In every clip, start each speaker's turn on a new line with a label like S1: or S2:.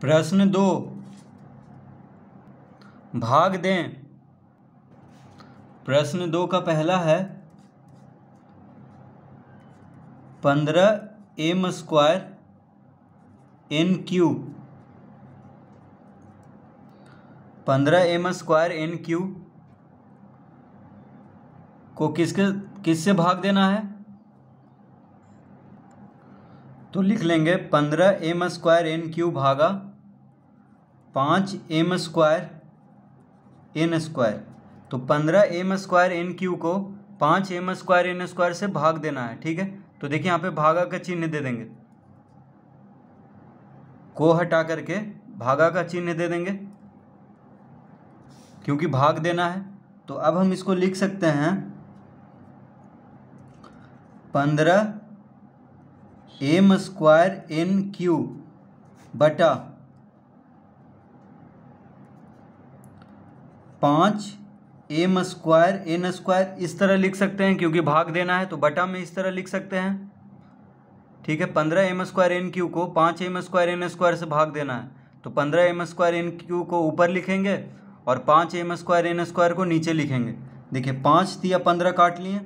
S1: प्रश्न 2, भाग दें। प्रश्न 2 का पहला है 15m² n³ 15m² n³ को किससे भाग देना है? तो लिख लेंगे 15m² n³ भागा 5m² n²। तो 15m² n³ को 5m² n² से भाग देना है। ठीक है, तो देखिए यहाँ पे भागा का चिन्ह दे देंगे, को हटा करके भागा का चिन्ह दे देंगे क्योंकि भाग देना है। तो अब हम इसको लिख सकते हैं 15m² n³ बटा 5m² n²। इस तरह लिख सकते हैं क्योंकि भाग देना है, तो बटा में इस तरह लिख सकते हैं। ठीक है, 15m² n³ को 5m² n² से भाग देना है, तो 15m² n³ को ऊपर लिखेंगे और 5m² n² को नीचे लिखेंगे। देखिए 5 तिया 15 काट लिए,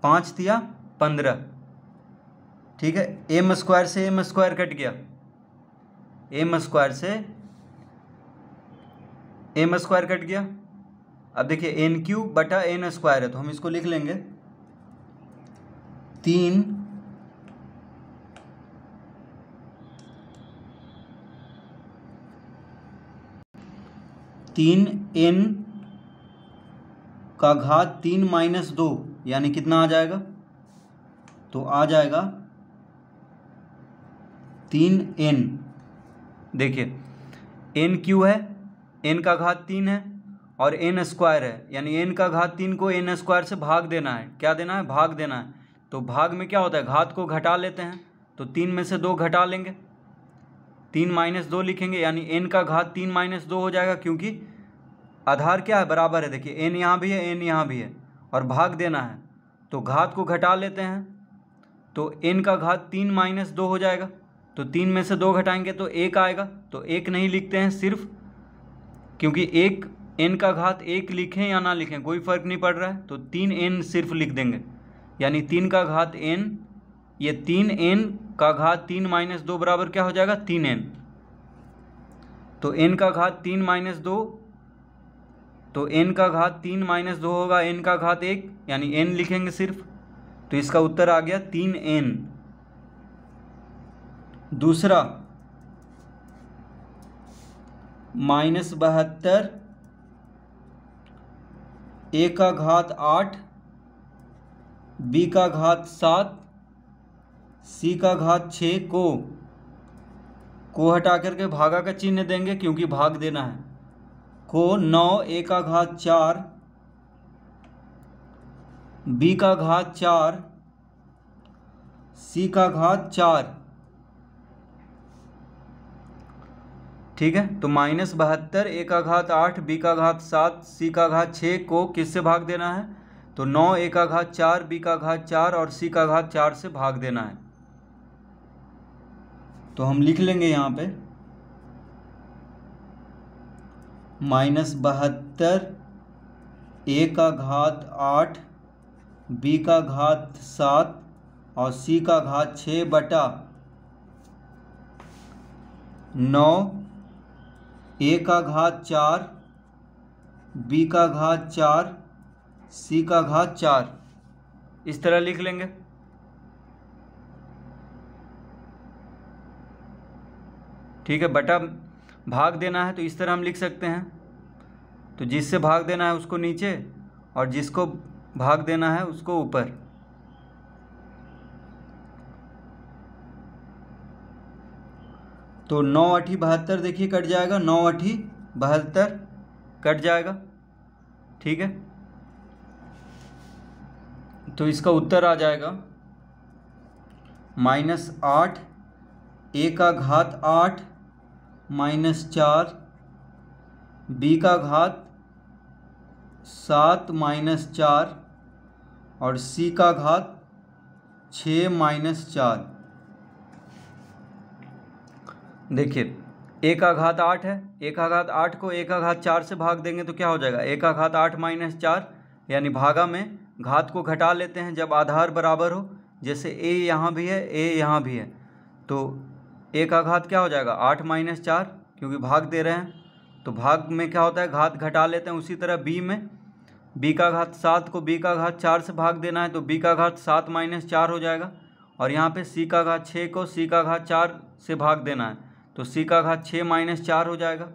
S1: 5 तिया 15। ठीक है, m² से m² कट गया, m² से m² कट गया। अब देखिए n³ बटा n² है, तो हम इसको लिख लेंगे 3n का घात 3 माइनस 2, यानी कितना आ जाएगा? तो आ जाएगा 3n। देखिए n³ है, n का घात 3 है और n² है, यानी n का घात 3 को n² से भाग देना है। क्या देना है? भाग देना है। तो भाग में क्या होता है? घात को घटा लेते हैं, तो 3 में से 2 घटा लेंगे, 3 माइनस 2 लिखेंगे, यानी n का घात 3 माइनस 2 हो जाएगा क्योंकि आधार क्या है? बराबर है। देखिए n यहाँ भी है, n यहाँ भी है और भाग देना है, तो घात को घटा लेते हैं, तो n का घात 3 माइनस 2 हो जाएगा। तो 3 में से 2 घटाएंगे तो 1 आएगा, तो 1 नहीं लिखते हैं सिर्फ, क्योंकि एक n का घात 1 लिखें या ना लिखें कोई फ़र्क नहीं पड़ रहा है, तो 3n सिर्फ लिख देंगे, यानी 3 का घात n, ये 3n का घात 3 माइनस 2 बराबर क्या हो जाएगा? 3n। तो n का घात 3 माइनस 2, तो n का घात 3 माइनस 2 होगा n का घात 1, यानी n लिखेंगे सिर्फ, तो इसका उत्तर आ गया 3n। दूसरा -72 a का घात 8 b का घात 7 c का घात 6 को हटा करके भागा का चिन्ह देंगे क्योंकि भाग देना है। को 9 a का घात 4 b का घात 4 c का घात 4। ठीक है, तो -72 a का घात 8 b का घात 7 c का घात 6 को किससे भाग देना है? तो 9 a का घात 4 b का घात 4 और c का घात 4 से भाग देना है। तो हम लिख लेंगे यहाँ पे -72 a का घात 8 b का घात 7 और c का घात 6 बटा 9 a का घात 4 b का घात 4 c का घात 4। इस तरह लिख लेंगे। ठीक है, बटा भाग देना है तो इस तरह हम लिख सकते हैं, तो जिससे भाग देना है उसको नीचे और जिसको भाग देना है उसको ऊपर। तो 9 8 72, देखिए कट जाएगा, 9 8 72 कट जाएगा। ठीक है, तो इसका उत्तर आ जाएगा -8 a का घात 8 -4 b का घात 7 -4 और c का घात 6 -4। देखिए ए का घात 8 है, ए का घात 8 को ए का घात 4 से भाग देंगे तो क्या हो जाएगा, ए का घात 8 माइनस 4, यानी भागा में घात को घटा लेते हैं जब आधार बराबर हो। जैसे ए यहाँ भी है, ए यहाँ भी है, तो ए का घात क्या हो जाएगा 8 माइनस 4, क्योंकि भाग दे रहे हैं तो भाग में क्या होता है घात घटा लेते हैं। उसी तरह बी में बी का घात 7 को बी का घात 4 से भाग देना है तो बी का घात 7 माइनस 4 हो जाएगा। और यहाँ पे सी का घात 6 को सी का घात 4 से भाग देना है तो सी का घात 6 माइनस 4 हो जाएगा।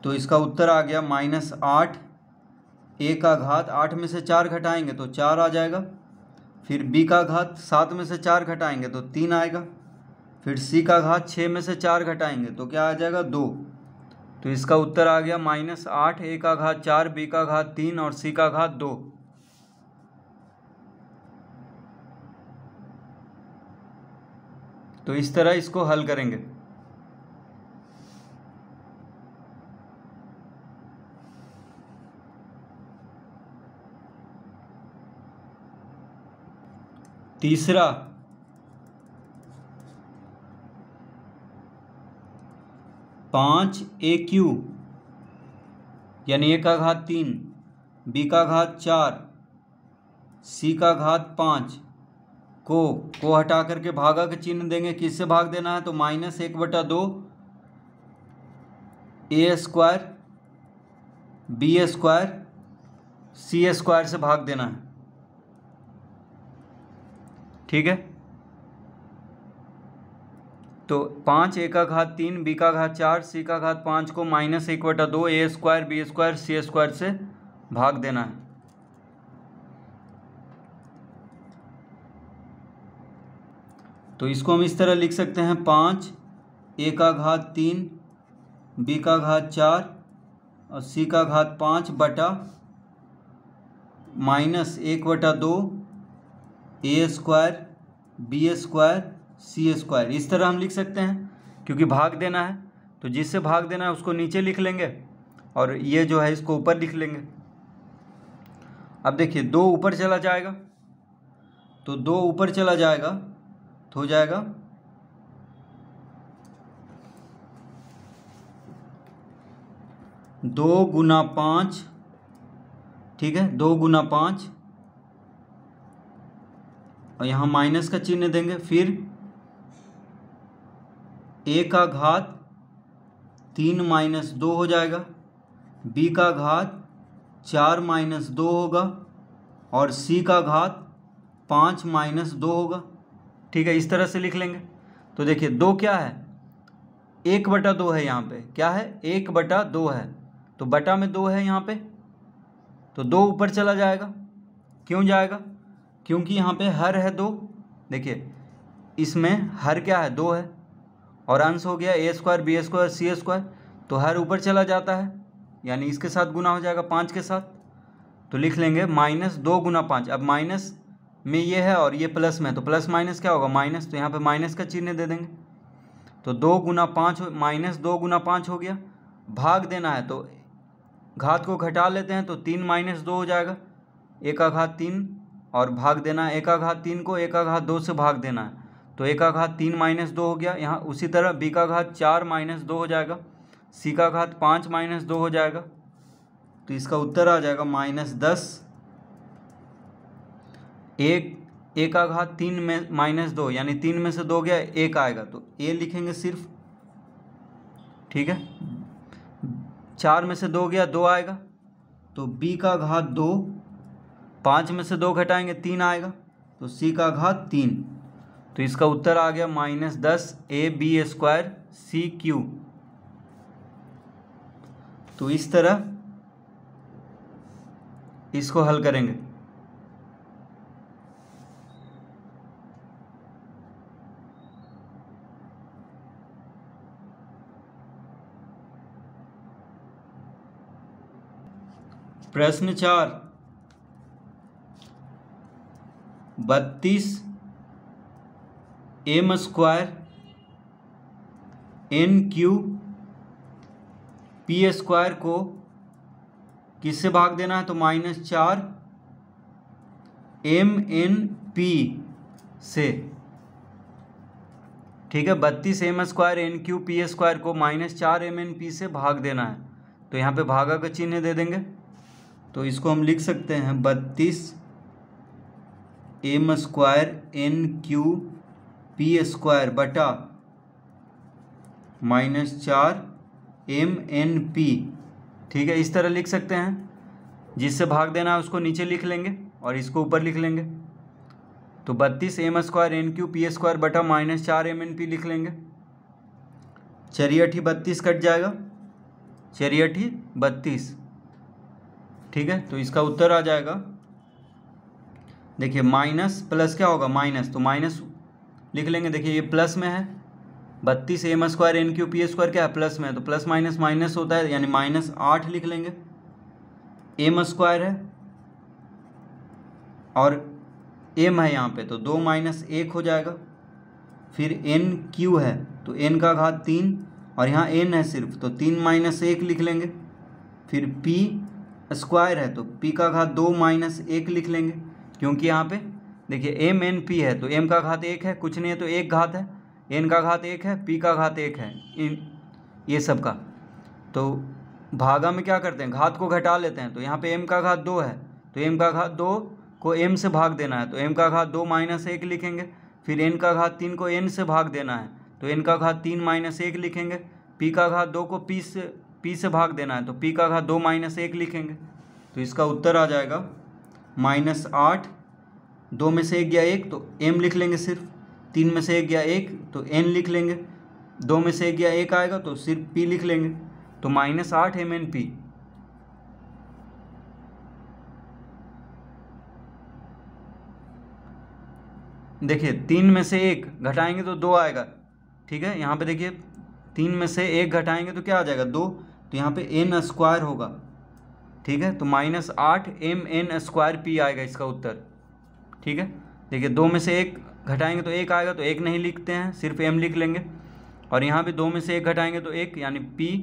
S1: तो इसका उत्तर आ गया -8। ए का घात 8 में से 4 घटाएंगे तो 4 आ जाएगा। फिर बी का घात 7 में से 4 घटाएंगे तो 3 आएगा। फिर सी का घात 6 में से 4 घटाएंगे तो क्या आ जाएगा 2। तो इसका उत्तर आ गया -8, ए का घात 4, बी का घात 3 और सी का घात 2। तो इस तरह इसको हल करेंगे। तीसरा, 5AQ यानी ए का घात 3, बी का घात 4, सी का घात 5 को हटा करके भागा का चिन्ह देंगे। किससे भाग देना है तो -1/2 ए स्क्वायर बी स्क्वायर सी स्क्वायर से भाग देना है। ठीक है, तो 5 ए का घात 3, बी का घात 4, सी का घात 5 को -1/2 ए स्क्वायर बी स्क्वायर सी स्क्वायर से भाग देना है। तो इसको हम इस तरह लिख सकते हैं 5 ए का घात 3, बी का घात 4 और सी का घात 5 बटा -1/2 ए स्क्वायर बी स्क्वायर सी स्क्वायर। इस तरह हम लिख सकते हैं, क्योंकि भाग देना है तो जिससे भाग देना है उसको नीचे लिख लेंगे और ये जो है इसको ऊपर लिख लेंगे। अब देखिए 2 ऊपर चला जाएगा तो 2 ऊपर चला जाएगा तो हो जाएगा 2 गुना 5। ठीक है, 2 गुना 5 और यहाँ माइनस का चिन्ह देंगे। फिर ए का घात 3 माइनस 2 हो जाएगा, बी का घात 4 माइनस 2 होगा और सी का घात 5 माइनस 2 होगा। ठीक है, इस तरह से लिख लेंगे। तो देखिए 2 क्या है 1/2 है, यहाँ पे क्या है 1/2 है, तो बटा में 2 है यहाँ पे, तो 2 ऊपर चला जाएगा। क्यों जाएगा, क्योंकि यहाँ पे हर है 2। देखिए इसमें हर क्या है 2 है और अंश हो गया ए स्क्वायर बी स्क्वायर सी स्क्वायर, तो हर ऊपर चला जाता है यानी इसके साथ गुना हो जाएगा 5 के साथ। तो लिख लेंगे -2 गुना 5। अब माइनस में ये है और ये प्लस में है तो प्लस माइनस क्या होगा माइनस, तो यहाँ पे माइनस का चिन्ह दे देंगे। तो 2 गुना 5 -2 गुना 5 हो गया। भाग देना है तो घात को घटा लेते हैं तो 3 माइनस 2 हो जाएगा, ए का घात 3 और भाग देना है ए का घात 3 को ए का घात 2 से भाग देना है तो ए का घात 3 माइनस 2 हो गया। यहाँ उसी तरह बी का घात 4 माइनस 2 हो जाएगा, सी का घात 5 माइनस 2 हो जाएगा। तो इसका उत्तर आ जाएगा -10। ए का घात 3 में -2 यानी 3 में से 2 गया 1 आएगा तो ए लिखेंगे सिर्फ। ठीक है, 4 में से 2 गया 2 आएगा तो बी का घात 2, 5 में से 2 घटाएंगे 3 आएगा तो सी का घात 3। तो इसका उत्तर आ गया -10 A B square C Q. तो इस तरह इसको हल करेंगे। प्रश्न 4, 32 m square NQ P square को किससे भाग देना है तो -4 MNP से। ठीक है। 32m²n³ p² को -4mn/p से भाग देना है, तो यहाँ पे भागा का चिन्ह दे देंगे। तो इसको हम लिख सकते हैं 32m²n³ बटा -4mn/p। ठीक है, इस तरह लिख सकते हैं। जिससे भाग देना है उसको नीचे लिख लेंगे और इसको ऊपर लिख लेंगे। तो 32m²n³ बटा -4mn/p लिख लेंगे। चरियठी 32 कट जाएगा, चरियठी 32। ठीक है, तो इसका उत्तर आ जाएगा, देखिए माइनस प्लस क्या होगा, माइनस, तो माइनस लिख लेंगे। देखिए ये प्लस में है, 32m²n³p² क्या है, प्लस में है, तो प्लस माइनस माइनस होता है, यानी -8 लिख लेंगे। m² है और m है यहाँ पे, तो 2 - 1 हो जाएगा। फिर n³ है, तो n का घात 3 और यहाँ n है सिर्फ, तो 3 - 1 लिख लेंगे। फिर p² है, तो p का घात 2 - 1 लिख लेंगे, क्योंकि यहाँ पे देखिए mn/p है, तो m का घात 1 है, कुछ नहीं है तो 1 घात है, n का घात 1 है, p का घात 1 है, इन ये सब का। तो भागा में क्या करते हैं, घात को घटा लेते हैं। तो यहाँ पे m का घात 2 है, तो m का घात 2 को m से भाग देना है, तो m का घात 2 - 1 लिखेंगे। फिर n का घात 3 को n से भाग देना है, तो n का घात 3 - 1 लिखेंगे। p का घात 2 को p से भाग देना है, तो p का घात 2 - 1 लिखेंगे। तो इसका उत्तर आ जाएगा -8। 2 में से 1 गया 1, तो m लिख लेंगे सिर्फ। 3 में से 1 गया 1, तो n लिख लेंगे। 2 में से 1 गया 1 आएगा, तो सिर्फ p लिख लेंगे, तो -8 mn/p। देखिए 3 में से 1 घटाएंगे तो 2 आएगा। ठीक है, यहाँ पे देखिए 3 में से 1 घटाएंगे तो क्या आ जाएगा, 2, तो यहाँ पे n² होगा। ठीक है, तो -8 mn²p आएगा इसका उत्तर। ठीक है, देखिए 2 में से 1 घटाएंगे तो 1 आएगा, तो 1 नहीं लिखते हैं, सिर्फ m लिख लेंगे। और यहाँ पे 2 में से 1 घटाएंगे तो 1, यानी p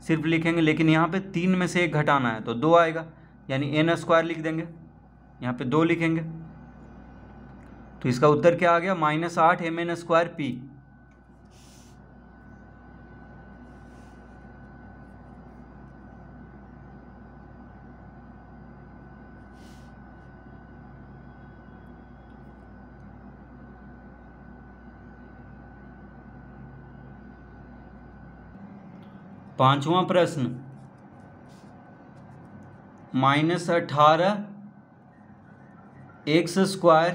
S1: सिर्फ लिखेंगे। लेकिन यहाँ पे 3 में से 1 घटाना है तो 2 आएगा, यानी n² लिख देंगे, यहाँ पे 2 लिखेंगे। तो इसका उत्तर क्या आ गया, -8 mn²p। पांचवा प्रश्न, -18 x²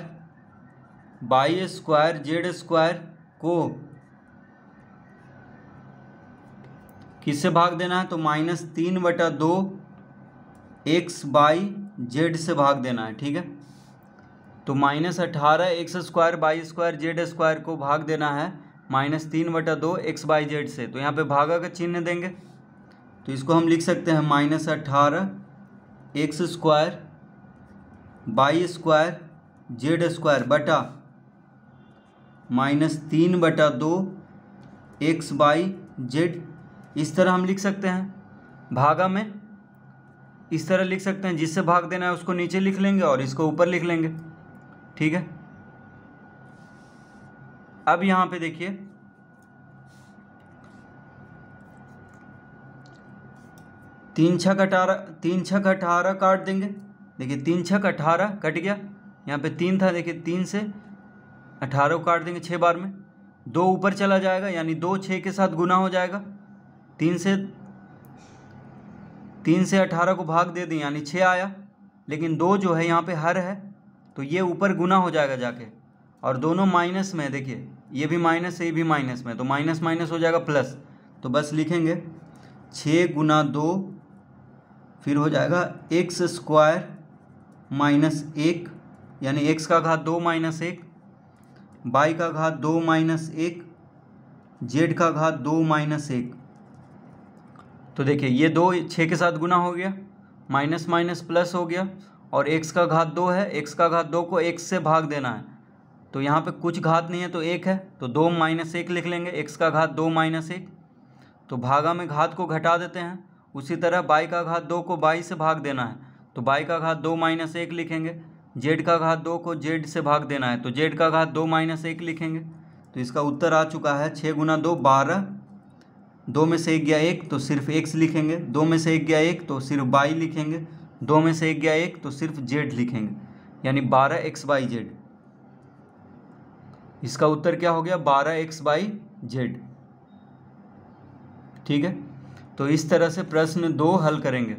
S1: y² z² को किससे भाग देना है, तो -3/2 x/z से भाग देना है। ठीक है, तो -18 x² y² z² को भाग देना है -3/2 x/z से। तो यहाँ पे भागा का चिन्ह देंगे, तो इसको हम लिख सकते हैं -18 x² y² z² बटा -3/2 x/z। इस तरह हम लिख सकते हैं। भागा में इस तरह लिख सकते हैं, जिससे भाग देना है उसको नीचे लिख लेंगे और इसको ऊपर लिख लेंगे। ठीक है, अब यहाँ पे देखिए 3 छक 18 काट देंगे। देखिए 3 छक 18 कट गया, यहाँ पे 3 था, देखिए 3 से 18 को काट देंगे 6 बार में। 2 ऊपर चला जाएगा, यानी 2 6 के साथ गुना हो जाएगा। 3 से 18 को भाग दे दें, यानी 6 आया। लेकिन 2 जो है यहाँ पे हर है, तो ये ऊपर गुना हो जाएगा जाके, और दोनों माइनस में, देखिए ये भी माइनस है, ये भी माइनस में, तो माइनस माइनस हो जाएगा प्लस। तो बस लिखेंगे 6 × 2, फिर हो जाएगा x² -1, यानी x का घात 2 - 1, y का घात 2 - 1, z का घात 2 - 1। तो देखिए ये 2 6 के साथ गुना हो गया, माइनस माइनस प्लस हो गया, और x का घात 2 है, x का घात 2 को x से भाग देना है। तो यहाँ पे कुछ घात नहीं है तो 1 है, तो 2 - 1 लिख लेंगे, x का घात 2 - 1। तो भागा में घात को घटा देते हैं। उसी तरह y का घात 2 को y से भाग देना है, तो y का घात 2 - 1 लिखेंगे। z का घात 2 को z से भाग देना है, तो z का घात 2 - 1 लिखेंगे। तो इसका उत्तर आ चुका है 6 गुना 2 12, 2 में से 1 गया 1 तो सिर्फ x लिखेंगे, 2 में से 1 गया 1 तो सिर्फ y लिखेंगे, 2 में से 1 गया 1 तो सिर्फ z लिखेंगे, यानी 12xyz। इसका उत्तर क्या हो गया? 12xyz। ठीक है, तो इस तरह से प्रश्न 2 हल करेंगे।